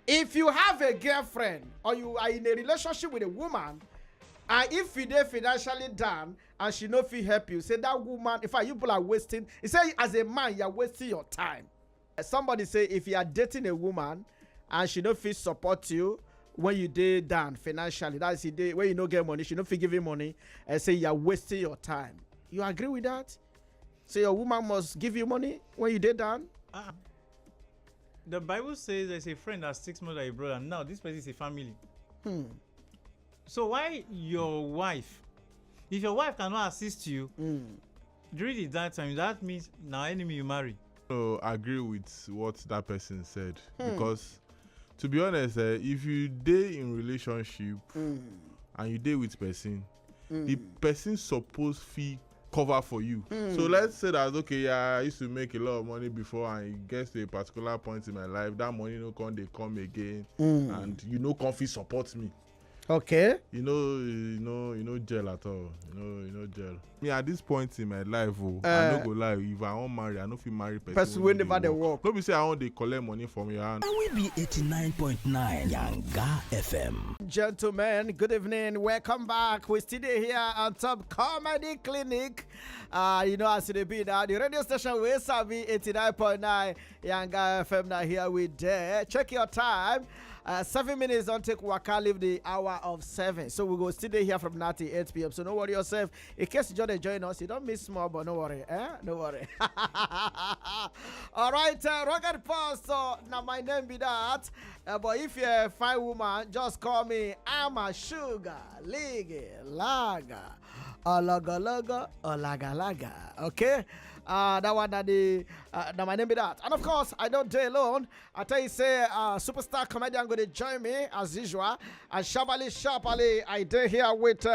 If you have a girlfriend or you are in a relationship with a woman, and if you dey financially down and she no fit help you, say that woman, in fact, you people are wasting. He say as a man, you are wasting your time. Somebody say if you are dating a woman and she no fit support you when you dey down financially, that's the day when you no get money, she no fit give you money, and say you are wasting your time. You agree with that? So your woman must give you money when you dey down? The Bible says there's a friend that sticks more than a brother. Now this person is a family. So why your wife? If your wife cannot assist you during that time, that means now enemy you marry. So I agree with what that person said because, to be honest, if you dey in relationship and you dey with person, the person suppose fee cover for you. So let's say that okay, I used to make a lot of money before, and it gets to a particular point in my life, that money no come, they come again, and you know, can't fit support me. Okay. You know, gel at all. You know, gel. Me at this point in my life, I no go lie. If I want marry, I no fit marry person wey never dey work. No be say I want to collect money from your hand. We be 89.9 Yanga FM. Gentlemen, good evening. Welcome back. We still here on Top Comedy Clinic. As it be now, the radio station we sabi 89.9 Yanga FM. Now here we there. Check your time. 7 minutes don't take waka leave the hour of 7. So we go still here from 9 to 8 p.m. So don't worry yourself. In case you just join us, you don't miss more, but no worry. No worry. All right, RuggedPastor. Now my name be that. But if you're a fine woman, just call me. I'm a sugar, liggy, laga, olaga, olaga. Okay? That one that my name be that. And of course, I don't do alone. I tell you, say superstar comedian going to join me as usual. And sharply, I do here with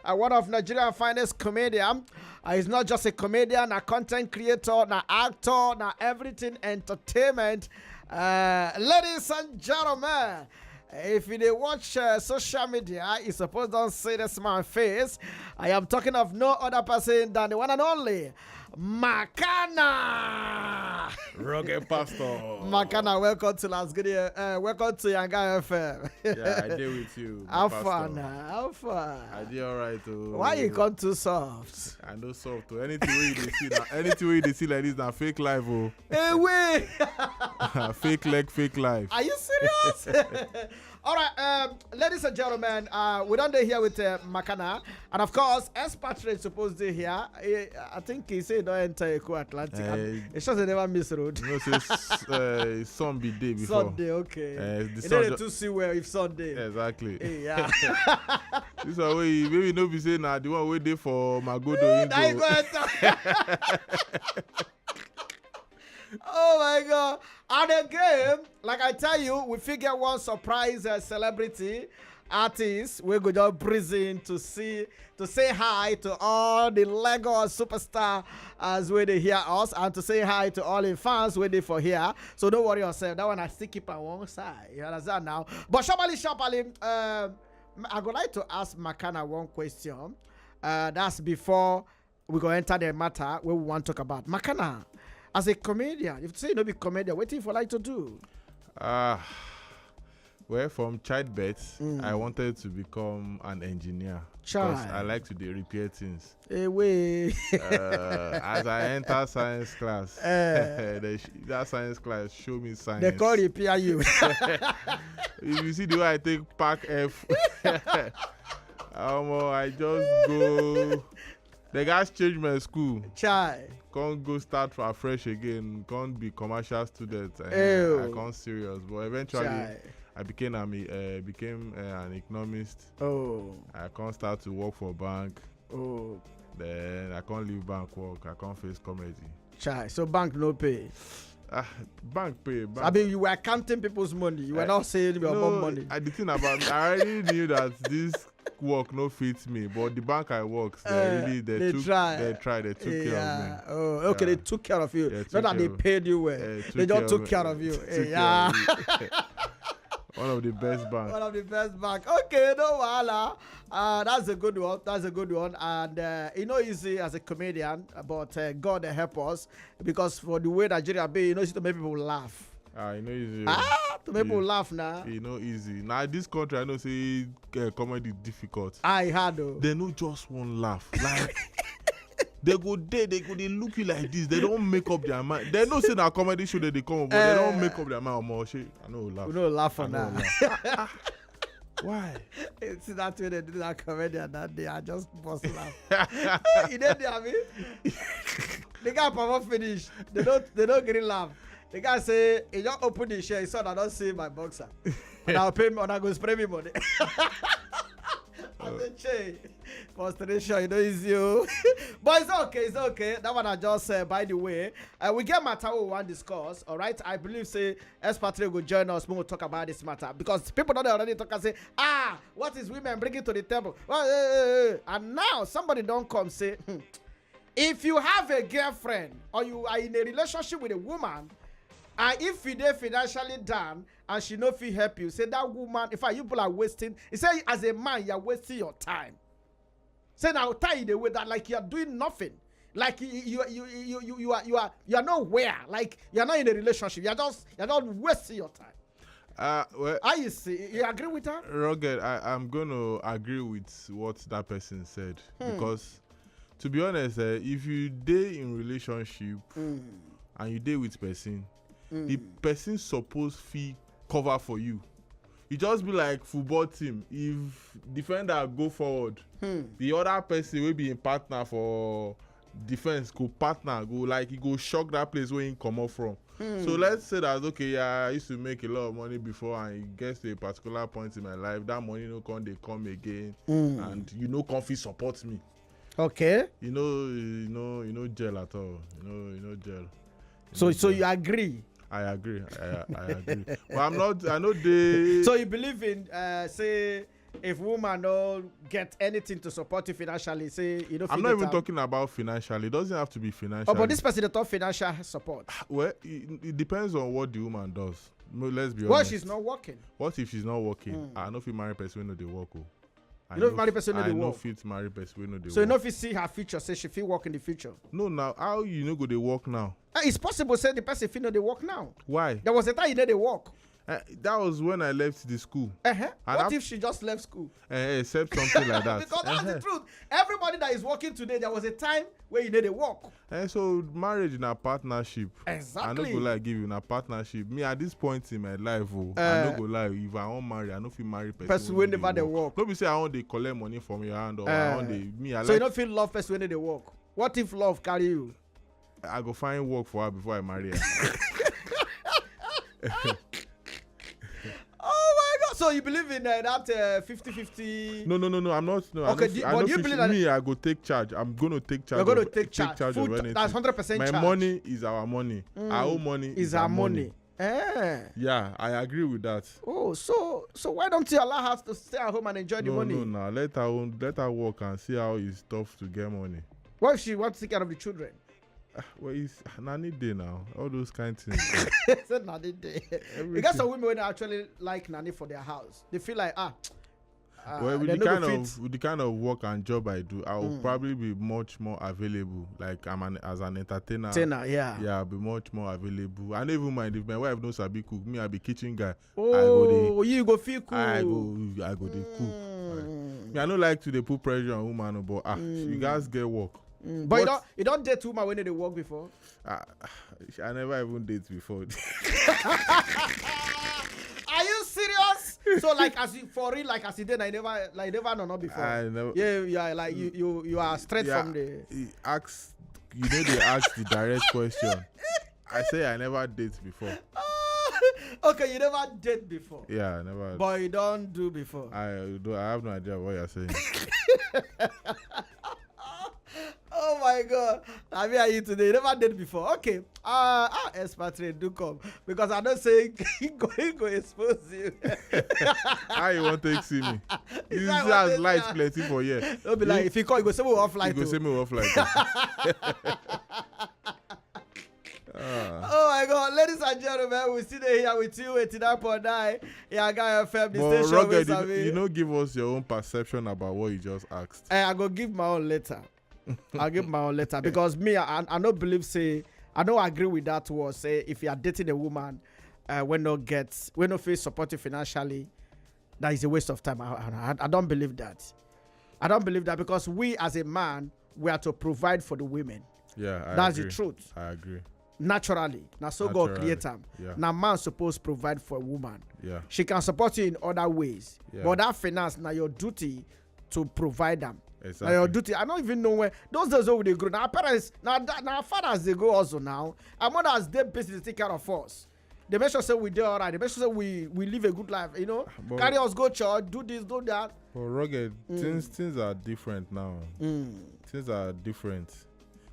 one of Nigeria's finest comedian. He's not just a comedian, a content creator, an actor, everything entertainment. Ladies and gentlemen, if you watch social media, you suppose don't see this my face. I am talking of no other person than the one and only Makana. RuggedPastor. Makana, welcome to Last Good. Welcome to Yanga FM. Yeah, I deal with you. How fun? How fun? I did alright. Why you come too soft? I know soft. Anything way they see, anything way they see like this, now fake life. Hey, wait. Fake leg, fake life. Are you serious? All right, ladies and gentlemen, we're done here with Makana, and of course, Expatriate supposed to here. I think he said don't enter Eco Atlantic. It's just they never miss road. You know, sun be day before. Sunday, okay. The they to see where if Sunday. Exactly. Yeah. This one way maybe no be say now the one wait there for Magodo. Oh my God. And again, like I tell you, we figure one surprise celebrity artist. We're going to breeze in to say hi to all the Lagos superstar as when they hear us, and to say hi to all the fans waiting for here. So don't worry yourself. That one I still keep on one side. You understand now? But sharply, I would like to ask Makana one question. That's before we go enter the matter where we want to talk about. Makana, as a comedian, if you say you don't be comedian, what do you like to do? Well, from childbirth, I wanted to become an engineer. Because I like to repair things. Hey, wait. As I enter science class, that science class show me science. They call repair you. If you see the way I take Pack F, I just go. The guys change my school. Chai. Can't go start for fresh again. Can't be commercial student. I can't serious. But eventually, I became an economist. Oh. I can't start to work for a bank. Oh. Then I can't leave bank work. I can't face comedy. Chai. So bank no pay. Bank pay. Bank. I mean, you were counting people's money. You were not saying your own money. The thing about I already knew that this work no fits me, but the bank I work, they took care of me. Oh, okay, they took care of you. Not that they paid you well. They just took care of you. Yeah. One of the best banks. One of the best banks. Okay, no wahala. That's a good one. And easy as a comedian, but God help us, because for the way Nigeria be, to make people laugh. You know easy. To make people laugh now. You know easy. Now this country, I know say comedy difficult. I had though. They no just one laugh. Like they go there, they look you like this. They don't make up their mind. They don't say that comedy show that they come, but they don't make up their mind. More shit. I know laugh. We don't laugh on that. Why? See that way they do that comedian that day. I just bust laugh. You know what I mean? The guy perform finish. They don't get laugh. The guy say, he just open the share. He saw I don't see my boxer. And I'll pay me, and I go spray me money. I said, Che, frustration, you know, is you. But it's okay. That one I just said, by the way. We get matter we want to discuss, all right? I believe, say, Expatriate will join us when we talk about this matter. Because people don't already talk and say, what is women bringing to the table? And now, somebody don't come say, if you have a girlfriend or you are in a relationship with a woman, and if you dey financially down and she no fit help you, say that woman, in fact, you people are wasting. He say as a man, you are wasting your time. Say now time you dey wait that like you are doing nothing. Like you are nowhere. Like you are not in a relationship. You're not wasting your time. Well, you see, you agree with that? Rugged, I'm gonna agree with what that person said because, to be honest, if you dey in relationship and you dey with person, the person suppose fee cover for you. It just be like football team. If defender go forward, the other person will be in partner for defense go partner go like he go shock that place where he come up from. So let's say that okay, I used to make a lot of money before and it gets to a particular point in my life that money no come they come again and you know comfy support me. Okay. You know gel at all. You know gel. So you agree? I agree. I agree. But I'm not. I know they. So you believe in say if woman don't get anything to support you financially, say you know. I'm not even talking about financially. It doesn't have to be financial. Oh, but this person they talk financial support. Well, it depends on what the woman does. No, let's be honest. What she's not working? What if she's not working? I know if you marry person no they work. You don't marry person no they work. I know fit marry person no they work. So you know if you see her future, say she fit work in the future. No, now how you know go they work now? It's possible say the person fit know they work now. Why? There was a time you know they work. That was when I left the school. What if she just left school? Except something like that. Because that's the truth. Everybody that is working today, there was a time where you know they work. So marriage in a partnership. Exactly. I no go lie give you a partnership. Me at this point in my life, I no go lie. If I want marry, I no fit marry person when never they work. No be say I want they collect money from your hand or I want they me. So you don't feel love person when they work. What if love carry you? I go find work for her before I marry her. Oh my God! So you believe in that 50-50? No. I'm not. No, okay, but you believe that me? I go take charge. I'm going to take charge. You're going to take charge of anything. That's 100% My charge. money is our money. Our own money is our money. Yeah, I agree with that. Oh, so why don't you allow her to stay at home and enjoy the money? No. Let her work and see how it's tough to get money. What if she wants to take care of the children? Well, it's nanny day now. All those kind of things. It's a nanny day. You got some women when they actually like nanny for their house. They feel like well, with the kind of work and job I do, I will probably be much more available. Like as an entertainer. Yeah, I'll be much more available. I don't even mind if my wife knows I be cook. Me, I be kitchen guy. You go feel cool. I go dey cook. Me, I don't like to put pressure on woman, but you guys get work. But you don't date woman when they work before? I never even date before. Are you serious? So like as you for real, like as you did, I never know before. I never. Yeah, like you are straight from the. They ask the direct question. I say I never date before. Okay, you never date before. Yeah, I never. But you don't do before. I have no idea what you're saying. Oh my God. I mean, are you today? You never did before. Okay. Expatriate, do come. Because I don't say he go expose you. How you want to see me? You just light plenty for here. Don't be like, if you call, you go say me off light. You go say me off light. Oh my God, ladies and gentlemen, we still here with you, 89.9. Yeah, guy FM, the station. Rugged, you know, give us your own perception about what you just asked. I go give my own letter. I'll give my own letter because me, I don't believe I don't agree with that word. Say if you are dating a woman when no feel supported financially, that is a waste of time. I don't believe that. I don't believe that, because we as a man, we are to provide for the women. Yeah, that's the truth. I agree. Naturally, now so God create them. Yeah. Now man supposed to provide for a woman. Yeah. She can support you in other ways, Yeah. but that finance now your duty to provide them. Exactly. Now your duty. I don't even know where those days when they grow. Now parents, now fathers they go also now. Our mothers they basically take care of us. They make sure say we do alright. They make sure say we live a good life. You know, but, carry us go church, do this, do that. But rugged, things are different now. Things are different.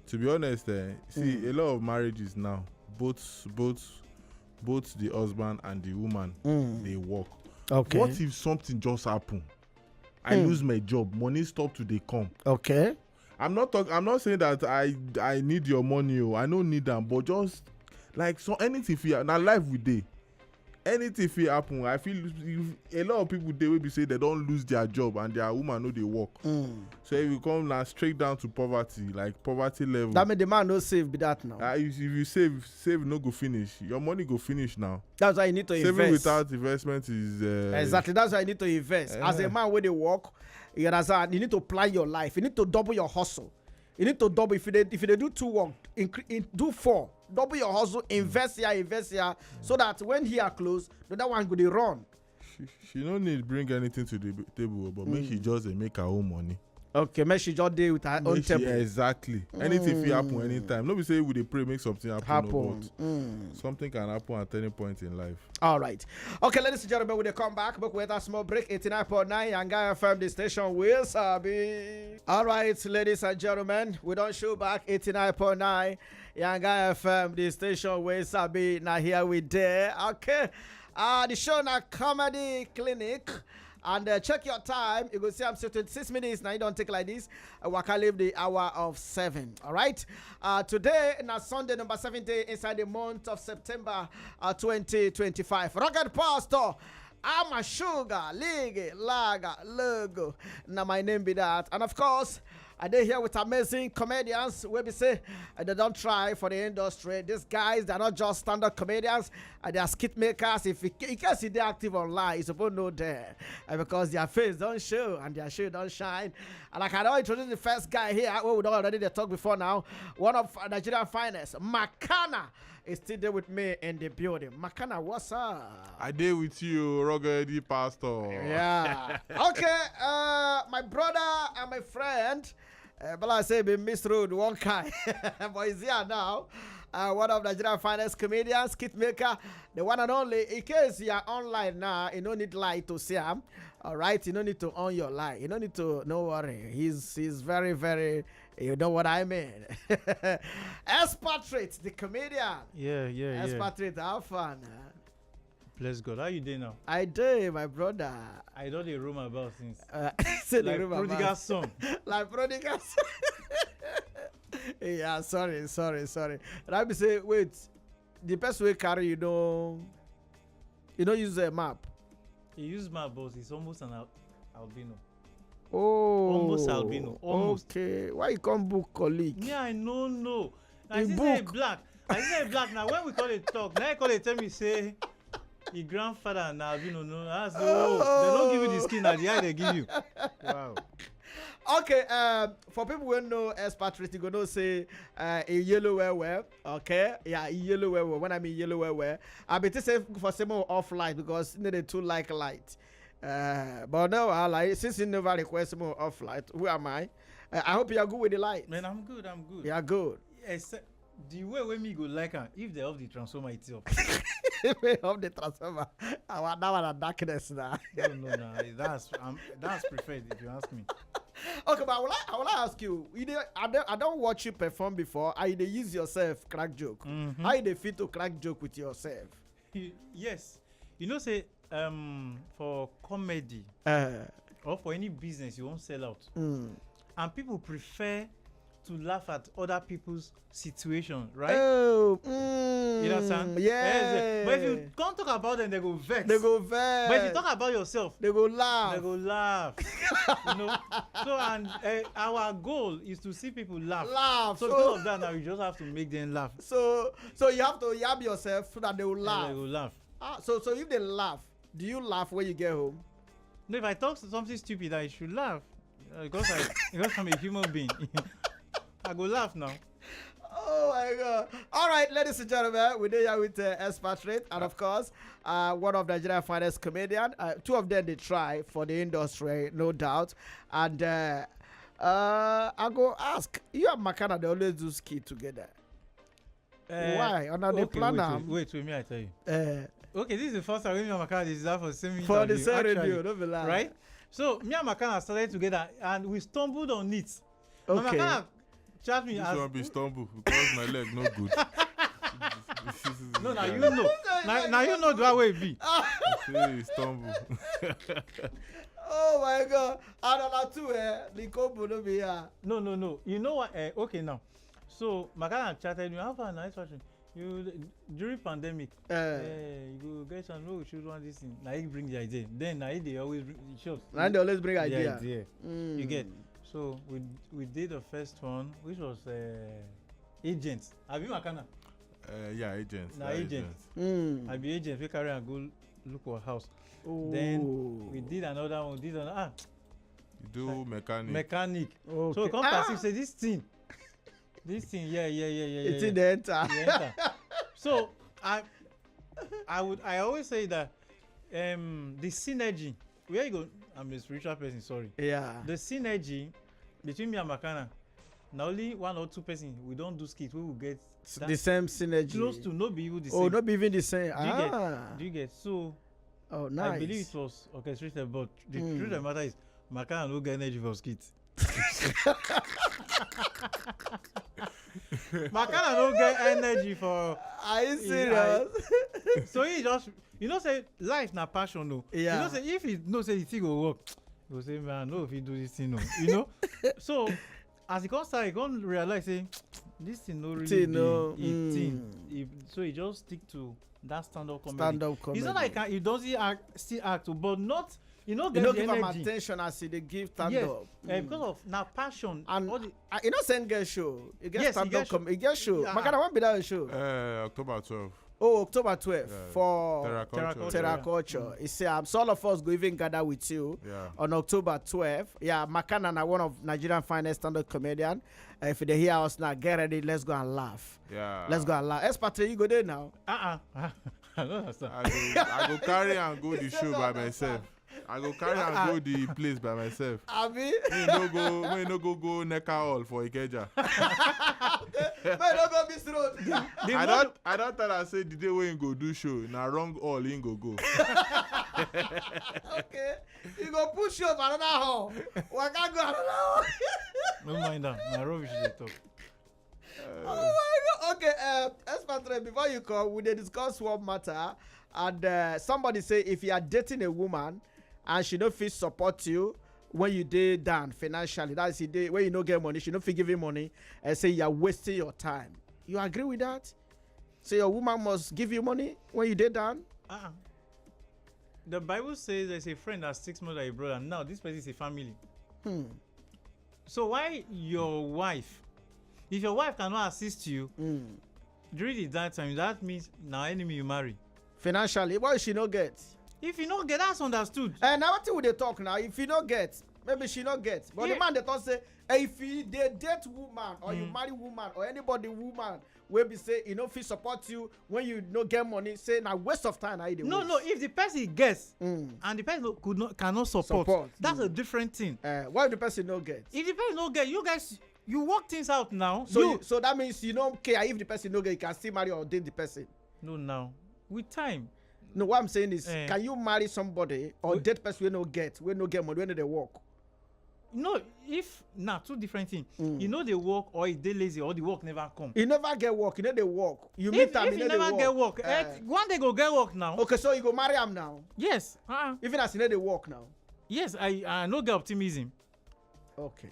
To be honest, see a lot of marriages now. Both the husband and the woman they work. Okay. What if something just happen? I lose my job. Money stop to they come. Okay. I'm not saying that I need your money. I don't need them, but just like so anything fear now life with day. Anything fear happen. I feel a lot of people they will be say they don't lose their job and their woman know they work. So if you come now straight down to poverty, like poverty level. That mean the man no save be that now. If you save no go finish. Your money go finish now. That's why you need to Saving invest. without investment is Exactly. That's why you need to invest. As a man where they work, you understand, you need to plan your life. You need to double your hustle. You need to double if they do 2 work, do 4. Double your hustle, invest here, so that when he are close, the other one go dey run. She no need bring anything to the table, but make she just make her own money. Okay, make she just deal with her own table. Exactly. Anything fit happen anytime. No be say we dey pray make something happen. No, but something can happen at any point in life. All right. Okay, ladies and gentlemen, we dey come back. But with a small break, 89.9 Yanga FM, the station will sabi. All right, ladies and gentlemen, we don't show back 89.9 Yanga FM, the station will sabi. Now here we there. Okay. The show na comedy clinic. And check your time. You go see I'm still 26 minutes. Now you don't take like this. We can leave the hour of 7. All right. Today, na Sunday number 70 inside the month of September 2025. RuggedPastor. I'm a sugar, league, lager, logo. Now my name be that. And of course, I did here with amazing comedians where we say they don't try for the industry. These guys, they're not just stand-up comedians, they are skit makers. If you can see they're active online, you're supposed to know there. Because their face don't show and their show don't shine. And like I don't introduce the first guy here, we don't already talked before now. One of Nigerian finest, Makana, is still there with me in the building. Makana, what's up? I did with you, RuggedPastor. Yeah. Okay, my brother and my friend, but I say be misruled one kind, but he's here now. One of Nigerian finest comedians, skit maker, the one and only. In case you are online now, you don't need light to see him. All right, you don't need to on your light. You don't need to. No worry, he's very very. You know what I mean. Expatriate, the comedian. Yeah. Expatriate, have fun. Bless God. How you doing now? I do, my brother. I know the rumor about things. Say Like the rumor prodigal about- son. Like prodigal son. Yeah, sorry. Let me say, wait. The best way carry you don't use a map. He used my boss. He's almost an albino. Oh, Almost albino. Almost. Okay, why you come book colleague? Yeah, I know. I In say book. black. I say black. Now when we call it talk, now I call it tell me say your grandfather and albino. No, that's they don't give you the skin. Now the eye they give you. Wow. Okay, for people who know expatriate, you gonna say a yellow wear. Okay, yeah, yellow wear. When I mean yellow wear, I be to say for some off light because they too like light. But no, I like since you never request more off light. Who am I? I hope you are good with the light. Man, I'm good. You are good. Except the way me go like am if they off the transformer itself. Of the transformer. I want that one a darkness now. No, that's preferred if you ask me. Okay, but I would like ask you. I don't watch you perform before. How you dey use yourself crack joke? Mm-hmm. How you dey fit to crack joke with yourself? Yes, you know say for comedy or for any business you won't sell out, and people prefer to laugh at other people's situation, right? Oh, you understand? Yeah. But if you can't talk about them, they go vex. They go vex. But if you talk about yourself, they go laugh. they go laugh. You know. So and our goal is to see people laugh. So because of that, now you just have to make them laugh. So you have to yab yourself so that they will laugh. They will laugh. So if they laugh, do you laugh when you get home? No, if I talk something stupid, I should laugh because I'm a human being. I go laugh now. Oh my God! All right, ladies and gentlemen, we're here with Expatriate, and of course, one of Nigeria's finest comedian. Two of them they try for the industry, no doubt. And I go ask you and Makana, they always do skit together. Why? On the plan wait, me I tell you. Okay, this is the first time me and Makana is for the same for interview, the same radio, don't be lying. right? So me and Makana started together, and we stumbled on it. Okay. And Makana chat me This as one be stumble because my leg no good. no, now you know. Now you know the way it be. Say stumble. Oh my God! Another two, the couple no be here. No. You know what? Okay, now. So Makana chatted me. How far nice fashion? You during pandemic, you go get some no choose one this thing. Now he bring the idea. Then now they always bring it shows. Now they always bring the idea. You get. So we did the first one, which was agents. Have you Makana? Yeah, agents. Nah, agents. I be agents. We carry and go look for a house. Ooh. Then we did another one. We did another. You do Mechanic. Okay. So come perceive say this thing, yeah. It's in the enter. Yeah. So I always say that the synergy. Where you go? I'm a spiritual person. Sorry. Yeah. The synergy between me and Makana. Now only one or two person we don't do skit. We will get The same synergy. close to not be even the same. Oh, not be even the same. Do you get? So oh, nice. I believe it was orchestrated, but the truth of the matter is Makana no get energy for skit. Makana no get energy for. Are you serious? So he just say life na passion no. Yeah. Say if he say the thing go work, he go say man no if he do this thing no. So as he come start he come realize say this thing no really be thing. So he just stick to that stand-up comedy. It's not like he doesn't still act, but not get the give him energy. attention as they give stand-up. Yes, because of now passion. And you know send get show. You get stand-up comedy. You get show. Yeah. Makana, when be that show? October 12th. Oh, October 12th for Terraculture. You see, so all of us go even gather with you on October 12th. Yeah, Makana na one of Nigerian finest stand-up comedian. If they hear us now, get ready. Let's go and laugh. Yeah. Let's go and laugh. Expatriate, you go there now. I don't understand. I go carry and go the show by myself. I go carry and go the place by myself. Abi? Me no go Neka Hall for Ikeja. Man, don't go miss road. I don't tell her say the day when you go do show, na wrong hall he go. Okay. You go push you up another hall. Waka go another hall. No mind that. Na rubbish they talk. Oh my God. Okay, Expatriate, before you come, we dey discuss one matter. And somebody say if you are dating a woman and she don't fit support you when you dey down financially, that's the day when you no get money, she don't fit give you money, and say you are wasting your time. You agree with that? So your woman must give you money when you dey down? The Bible says there's a friend that sticks more than a brother. Now this person is a family. So why your wife? If your wife cannot assist you during the that time, that means now enemy you marry. Financially, what she no get? If you don't get, that's understood. And now what would they talk now? If you don't get, maybe she not get. But the man they talk say, if you they date woman or you marry woman or anybody woman will be say you know if he support you when you no get money, say now waste of time. No. If the person gets and the person cannot support. That's a different thing. Why the person no get? If the person no get, you guys you work things out now. So that means you don't care if the person no get, you can still marry or date the person. No, now with time. No, what I'm saying is, can you marry somebody or date person we no get money when they work? No, if two different things. You know they work or they lazy or the work never come. You never get work, you know they work. You meet them, if you never get work, one day go get work now. Okay, so you go marry him now. Yes. Even as you know they work now. Yes, I no get optimism. Okay.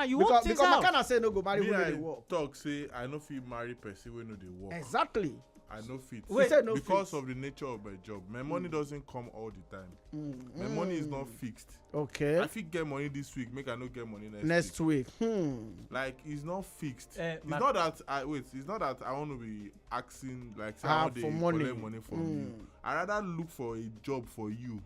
You work things out. Because Makana say no go marry when they work. Talk say I no fit marry person when no they work. Exactly. I know fit. Wait, said no because fit. of the nature of my job. My money doesn't come all the time. My money is not fixed. Okay. I fit get money this week, make I not get money Next week. Like it's not fixed. It's Ma- not that it's not that I want to be asking like say how they for money. collect money from you. I rather look for a job for you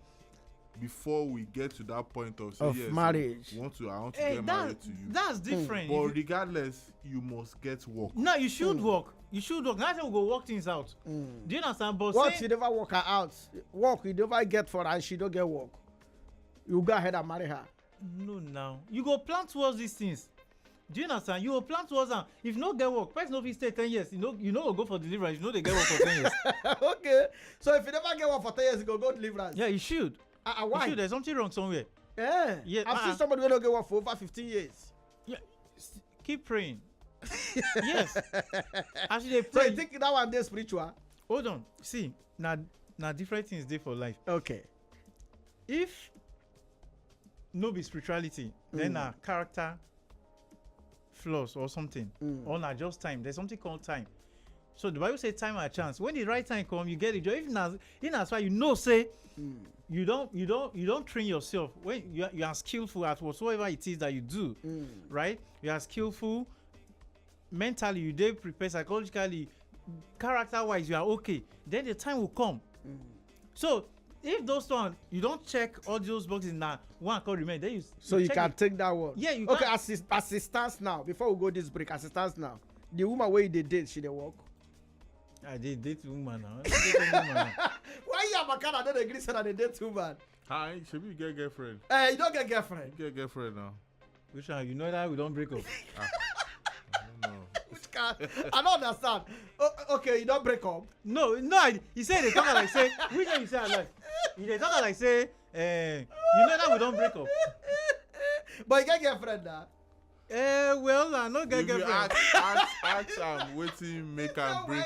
before we get to that point of say, yes, marriage. I want to get married to you. That's different. But regardless, you must get work. No, you should work. You should work. Now we go work things out. Do you understand? But What say, you never work her out. Work you never get for her and she don't get work. You go ahead and marry her. no, now you go plan towards these things. Do you understand? You go plan towards them. If no get work, person no fit stay 10 years. You know go for deliverance. You know they get work for 10 years. Okay. So if you never get work for 10 years, you go deliverance. Yeah, you should. Why? You should. There's something wrong somewhere. Yeah. Yeah, I've seen somebody who don't get work for over 15 years. Yeah, keep praying. Yes. Actually, they So pray. you think that one is spiritual? Hold on. See, now different things dey for life. Okay. If no be spirituality, then na character flaws or something, or na just time. There's something called time. So the Bible say time and chance. When the right time come, you get it. If na why you know say you don't train yourself when you are skillful at whatsoever it is that you do, right? You are skillful mentally. You dey prepared psychologically, character-wise. You are okay. Then the time will come. So if those one you don't check all those boxes now, one can remain. Then You check can it. take that one. Yeah, you okay, can. as it stands now, before we go this break, as it stands now, the woman where they date, she dey work. I did date woman now. I dey date woman now. Why you have Makana don't agree say that they date woman? Hi, should we get girlfriend? You don't get girlfriend. You get girlfriend now. Which one? You know that we don't break up. I don't know. Which can I don't understand. Okay, you don't break up. No. He said they talk like say. Which one you say I like? They talk like say. You know that we don't break up. But you get girlfriend now. Well, I no get If you girlfriend. ask am wetin make am break.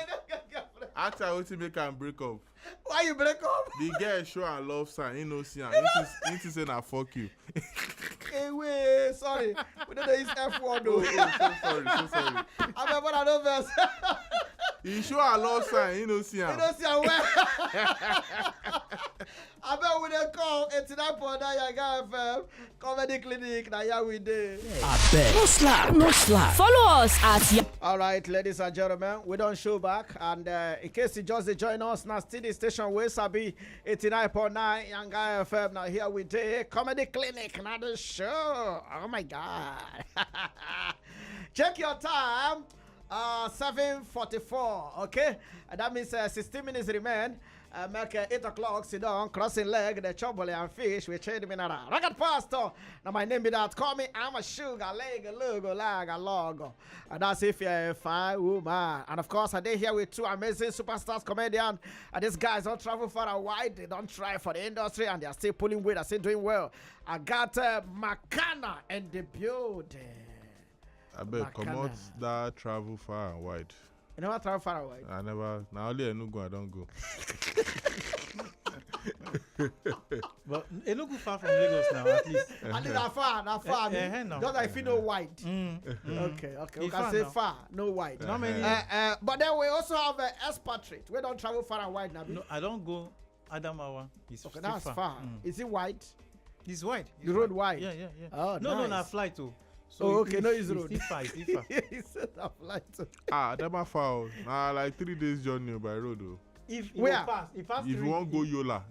Ask am wetin make am break up. Why you break up? The girl show am love sign, he no see am. He think say na fuck you. Hey, wait, sorry. We don't use F1 though. So sorry. I remember I don't verse. He show am love sign, he no see You am. don't see how well. I bet we dey call 89.9 Yanga FM Comedy Clinic. Now here we dey. Abeg, no slap. Follow us at All right, ladies and gentlemen, we don't show back. And in case you just join us, now still the station where Sabi 89.9 Yanga FM. Now here we dey Comedy Clinic. Now the show. Oh my God. Check your time. 7:44. Okay, and that means 16 minutes remain. Make 8 o'clock. Sit down, crossing leg, the trouble and fish. We trade mineral. RuggedPastor. Now my name be that. Call me. I'm a sugar leg, logo, lag, a logo. And that's if you're a fine woman. And of course, I did here with two amazing superstars comedian. And these guys don't travel far and wide. They don't try for the industry, and they are still pulling weight. They're still doing well. I got Makana in the building. I bet come out Makana. that travel far and wide. You never travel far away. I never. Now only I no go. I don't go. But it look far from Lagos now, at least. I think that far. I mean, no. just like if you know wide. Okay. We It's can far say now. far, no wide. Not many. But then we also have Expatriate. We don't travel far and wide now. No, I don't go Adamawa. It's Okay, still that's far. Is it wide? It's wide. The road wide? Yeah. Oh, No, nice. na flight too. So Oh, okay, no, it's road. It's still far. It's still far. He said that flight. That my foul. Nah, like 3 days journey by road though. If Where? He pass If you three. want go Yola,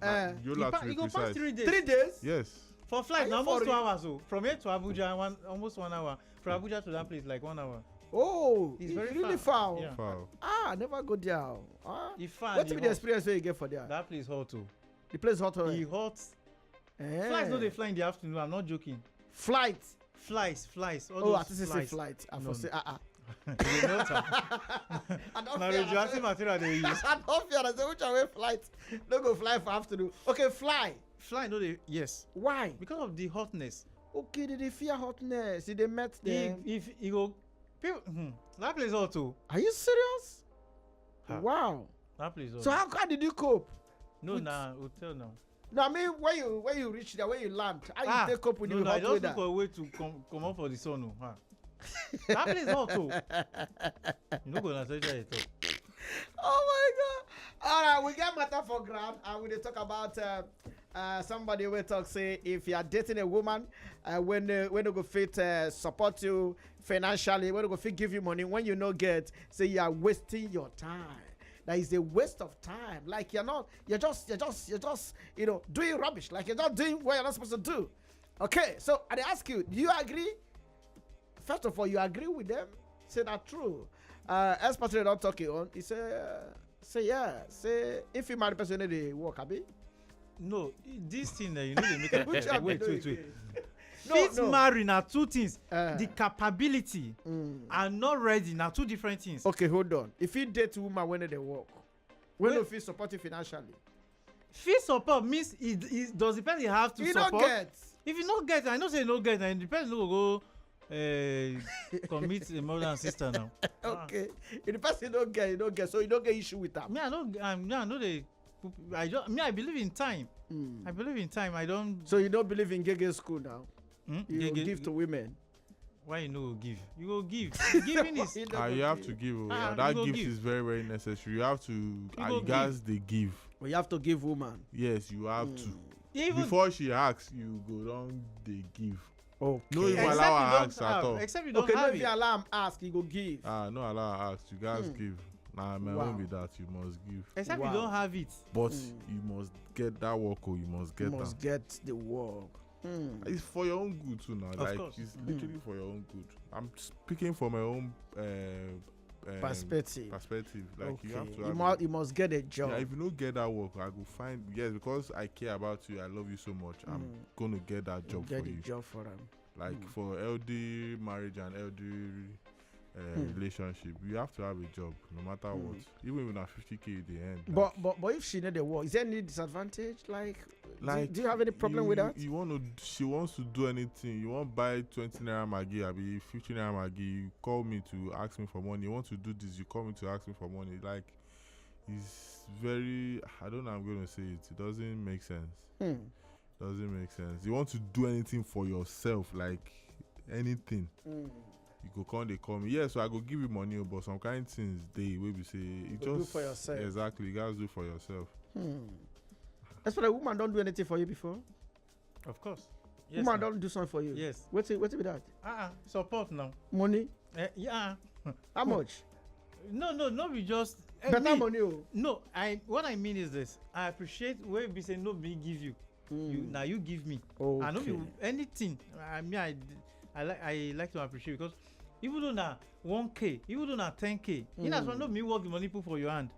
Yola to He be go pass precise. 3 days. 3 days? Yes. For flight, Are now you almost for 2 real? hours. So from here to Abuja, almost 1 hour. From Abuja to that place, like 1 hour. Oh, It's it's very really far. far. Yeah. Foul. I never go there. It's far. What's and the hot. experience you get for there? That place hot too. The place hot He already. hot. Eh. Flights no dey fly in the afternoon. I'm not joking. Flight. Flies. All Oh, I those think it's a flies. flight. I No, for say, You dey melt am. I don't Na fear, radioactive material they use. I don't fear. I say, which way flight? Don't go fly for afternoon. Okay, fly. Fly no dey. Yes. Why? Because of the hotness. Okay, they fear hotness. They met them. If you go, people, that place hot too. Are you serious? Ha. Wow. That place hot. So how did you cope? No, with- na hotel now. No, I mean when you reach there, when you land, how you take up with no, the I hot just weather? look for a way to come up for the sun. Oh, that place hot too. You no go na social at all. Oh my All right, we get matter for ground, and we dey talk about somebody will talk say if you are dating a woman, when they go fit support you financially, when they go fit give you money, when you no get, say you are wasting your time. That is a waste of time. Like you're just doing rubbish. Like you're not doing what you're not supposed to do. Okay, so I ask you, do you agree? First of all, you agree with them? Say that true. Expatriate don't talk it on. He say yeah. Say if you marry person, they work, abi? No, this thing they make a Which one wait. they do Fit No. marry na two things. The capability and not ready na two different things. Okay, hold on. If you date woman when they work, when you feel support you financially, Fit support means it does the person have to you support. don't get. If you no get, I know say you no get, and the person no go commit a mother and sister now. Okay, if the person don't get, so you don't get issue with them. Me, I know they. I believe in time. I believe in time. I don't. So you don't believe in gay school now? You Gege- give to women. Why you no go give? You go give. Giving is. You don't You go have give. to give. Ah, That you go gift give. is very, very necessary. You have to. go You guys, they give. Well, you have to give woman. Yes, you have to. Even Before she asks, you go down. They give. Okay. No, even except allow you her don't ask at have. all. Except you don't Okay, no, have if it. you allow him ask, he go give. No, allow her ask. You guys give. Nah, man, Wow. won't be that. You must give. Except Wow. you don't have it. But you must get that work, or you must You get must that. get the work. It's for your own good too now. Like course. it's literally for your own good. I'm speaking from my own Perspective. Like you have to. You must get a job. Yeah, if you don't get that work, I go find because I care about you. I love you so much. I'm gonna get that job get for the you. job for them. Like for LD marriage and LD relationship, you have to have a job no matter what. Even when 50K at the end. But if she need the work, is there any disadvantage? Do you have any problem with that? She wants to do anything. You want to buy 20 naira Maggi, I be 15 naira Maggi. You call me to ask me for money. You want to do this, you call me to ask me for money. Like, it's very. I don't know. I'm going to say it. It doesn't make sense. Doesn't make sense. You want to do anything for yourself, like anything. You go come, they call me. Yeah, so I go give you money, but some kind of things they will be say it Go do just for yourself. Exactly, you guys do for yourself. That's why a woman don't do anything for you before. Of course. Yes, Woman now. don't do something for you. Yes. What's it with that? Support now. Money? Yeah. How much? No, we just. Better money. Oh. No, what I mean is this. I appreciate where we say no, me give you. Now you give me. Okay. I know you anything. I like to appreciate because even though na 1K, even though na 10K, you know, no me work the money put for your hand.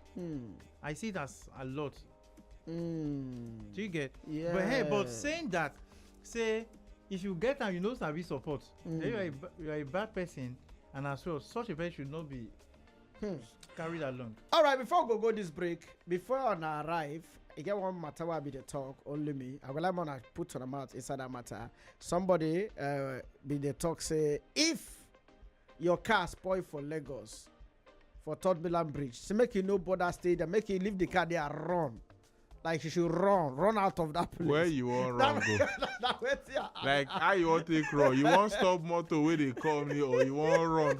I see it as a lot. Do you get? Yeah. But saying that, say if you get and you know sabi support, then you are a bad person, and as well, such a person should not be carried along. All right, before we go this break, before I arrive, I get one matter where I be the talk, only me. I will like to put on a mouth inside that matter. Somebody be the talk say, if your car spoil for Lagos, for Third Milan Bridge, so make you no bother stay there, make you leave the car there and run. Like you should run out of that place. Where you want run go? Like how you want take run? You want stop motor where they call me, or you want run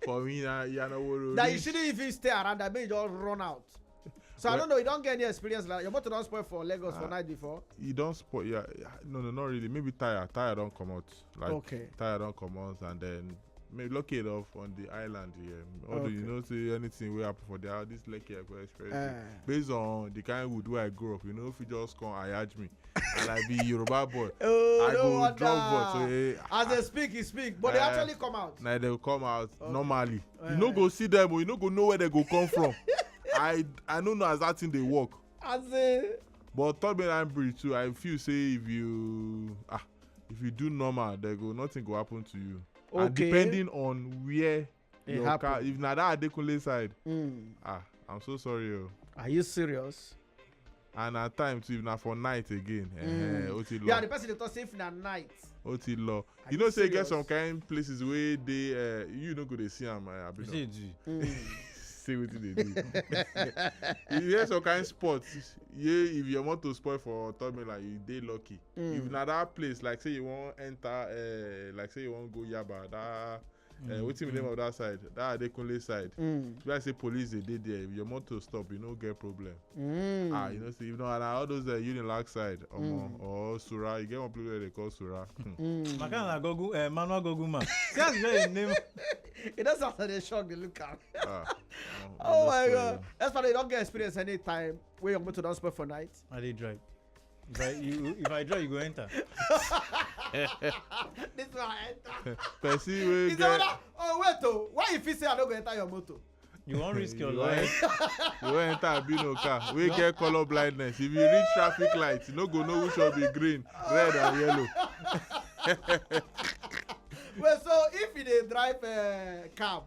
for me now? You know That you shouldn't even stay around. That means you just run out. So I don't know. You don't get any experience like your motor don't spoil for Lagos for night before. You don't spoil. Yeah, no, not really. Maybe tire don't come out. Like Okay. tire don't come out, and then maybe lucky enough on the island here. Although you know, say anything will happen for there. This Lucky Express. Based on the kind of wood where I grew up, you know, if you just come ayaj me, and I be Yoruba boy, Oh, I no go wonder. drop boy. So As they speak, he speak, but they actually come out. now they will come out normally. You no go see them, or you no go know where they go come from. I don't know as that thing they work. As a But Third Milan Bridge too, I feel say if you do normal, nothing go happen to you. And Okay. depending on where your happen. car, if na that Adekunle side, I'm so sorry. Are you serious? And at times, if na for night again, oti Yeah, law, the person they talk safe in the night. oti law. Are You you know, say get serious? some kind places where they, you no go dey see am. You say do. Say wetin they do. You get some kind spots. Yeah, if your motor spoil for Third Milan, you dey lucky. If na that place, like say you wan enter, like say you wan go Yaba, What's the name of that side? That Adekunle side. If I say police, they did there. If your motor stop, you no get problem. You know, see, you know, and all those Unilag side or Sura, you get one place where they call Sura. Makana Gogu, Manuel Goguma. See, that's very name. It does sound like they shock the look at. Oh my God. That's why they don't get experience any time where your motor don't spoil for night. I did drive. If I drive, you go enter. This one I enter. Person will Is get. Oh wait, oh, why if you say I don't go enter your motor? You won't risk your life. You won't enter a Bino car. We get color blindness. If you reach traffic lights, you no go know which will be green, red, and yellow. Well, so if you drive a cab,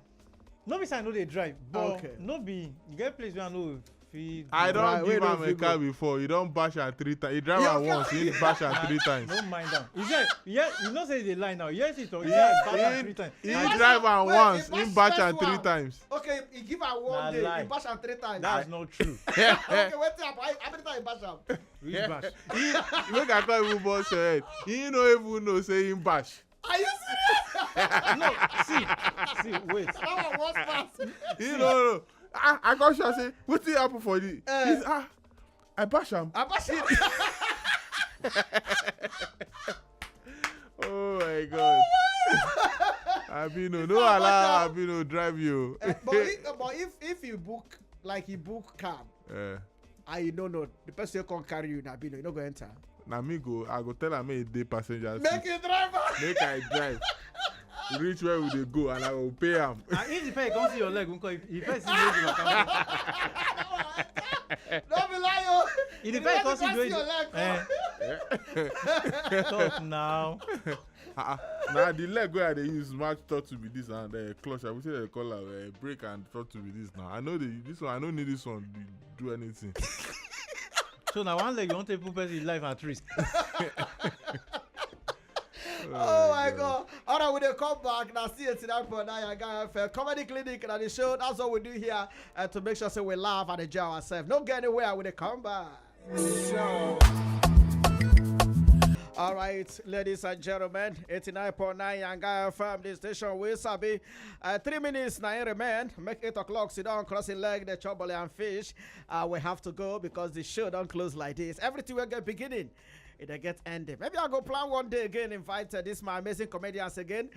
No be say I know they drive, but Okay. no be you get place where I know feed. I don't Right, give wait, him no, a car before. You don't bash her 3 times. You drive Yeah, her yeah. once, you bash her 3 times. Don't mind them. He said, yeah, you know say they lie now. Yes, it talk. Yeah, back 3 times. He bash drive her- her wait, once, he he bash bash her first 3 one. times. okay, you give her one Nah, day, lie. you bash her 3 times. That's not true. Okay, wait till how many times you bash her? Which bash? He make I call even boss your head. He no even know say him bash. Are you serious? No, see, wait. That one was fast. He no know. I got sure say wetin happen for you. He's I bash am. I bash her. Oh my God. Abino, no allow Abino drive you. But if you book like you book cab, and you don't know the person who can carry you, Nabino, you not go enter. Na me go, I go tell am make he dey passenger Make seat. it driver. Make I drive. Reach where we dey go and I go pay am. And if the pay come see your leg, if first see you, you can Don't be lying. If the pay come see your you, leg. talk now. Na the leg wey I dey use match thought to be this and clutch. I would say they call am brake and thought to be this now. I know this one. I don't need this one to do anything. So now one leg you want to put person life at risk. Oh my God. All right, when they come back, now see it tonight for FM Comedy Clinic and the show. That's what we do here to make sure so we laugh and enjoy ourselves. Don't get anywhere when they come back. All right, ladies and gentlemen, 89.9 Yanga FM, this station will sabi. 3 minutes now remain. Make 8 o'clock, sit down, crossing leg, the chobole and fish. We have to go because the show don't close like this. Everything will get beginning. It get ended. Maybe I'll go plan one day again, invite this my amazing comedians again,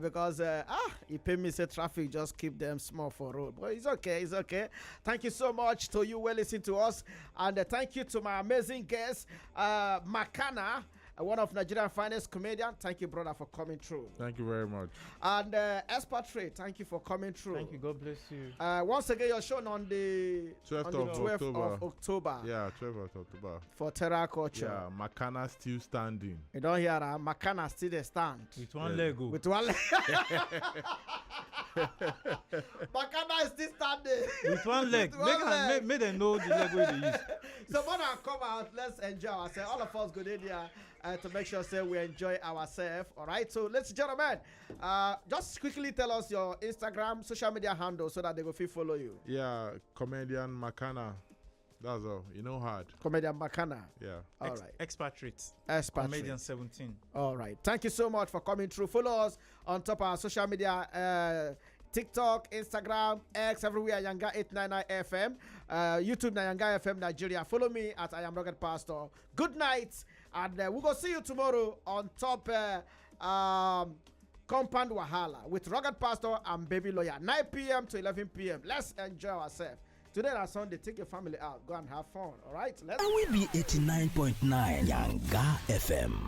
because he pay me say traffic, just keep them small for road. But it's okay, it's okay. Thank you so much to you who listening to us, and thank you to my amazing guest, Makana, one of Nigeria's finest comedian. Thank you, brother, for coming through. Thank you very much. And Expatriate, thank you for coming through. Thank you. God bless you. Once again, you're shown on the 12th of October. Yeah, 12th of October. For Terra Culture. Yeah, Makana still standing. You don't hear that? Makana still the stand. With one leg go. With one leg. Makana is still standing. With one leg. With one leg. Make them know the leg where they use. So when I come out, let's enjoy ourselves. All of us go in there to make sure say we enjoy ourselves. All right. So ladies and gentlemen, just quickly tell us your Instagram, social media handle so that they go follow you. Yeah, comedian Makana. That's all. You know hard. Comedian Makana. Yeah. All right. Expatriate. Comedian 17. All right. Thank you so much for coming through. Follow us on top of our social media. TikTok, Instagram, X, everywhere, Yanga899 FM, YouTube, Yanga FM Nigeria. Follow me at I am RuggedPastor. Good night, and we're going to see you tomorrow on top Compound Wahala with RuggedPastor and Baby Lawyer, 9 p.m. to 11 p.m. Let's enjoy ourselves. Today on Sunday, take your family out. Go and have fun, all right? And we be 89.9 Yanga FM.